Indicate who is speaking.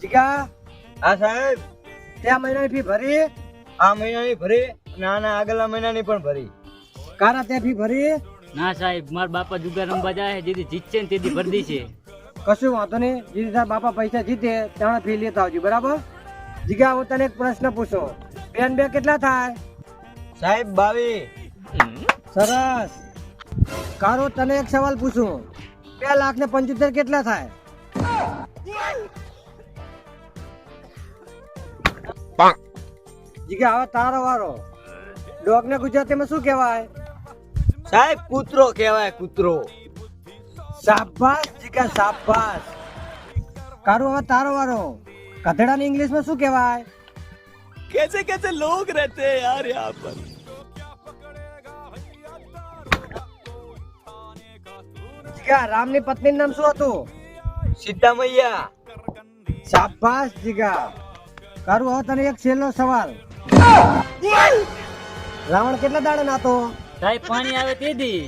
Speaker 1: જીગા
Speaker 2: હા સાહેબ,
Speaker 1: તે મહિનાની ફી ભરી?
Speaker 2: આ મહિનાની ભરી અને આના આગલા મહિનાની પણ ભરી.
Speaker 1: કારા તે ફી ભરી?
Speaker 3: ના સાહેબ, મારા બાપા જુગાર રમવા જાય જેથી જીતશે ને તેથી ભરદી છે.
Speaker 1: કશું વાંધો નહીં, જીતી તારા બાપા પૈસા જીતે ત્યાં ફી લેતા આવજો, બરાબર? જીગા હું તને એક પ્રશ્ન પૂછો, બેન બે કેટલા થાય?
Speaker 2: સાહેબ 22.
Speaker 1: સરસ. કારો તને એક સવાલ પૂછું, 2,75,000 કેટલા થાય? જીગા હવે તારો વારો. ડોગ ને ગુજરાતીમાં શું કહેવાય?
Speaker 2: સાહેબ કૂતરો કહેવાય, કૂતરો.
Speaker 1: શાબાશ જીગા શાબાશ. કારું હવે તારો વારો. ગધેડાને ઇંગ્લિશમાં શું કહેવાય?
Speaker 2: कैसे कैसे लोग रहते हैं यार यहाँ पर.
Speaker 1: જીગા રામની પત્નીનું નામ શું હતું?
Speaker 2: સીતા મૈયા.
Speaker 1: શાબાશ જીગા. કારું હવે તને એક છેલ્લો સવાલ. રાવણ કેટલા દાડે નાતો?
Speaker 3: સાહેબ પાણી આવે તેથી.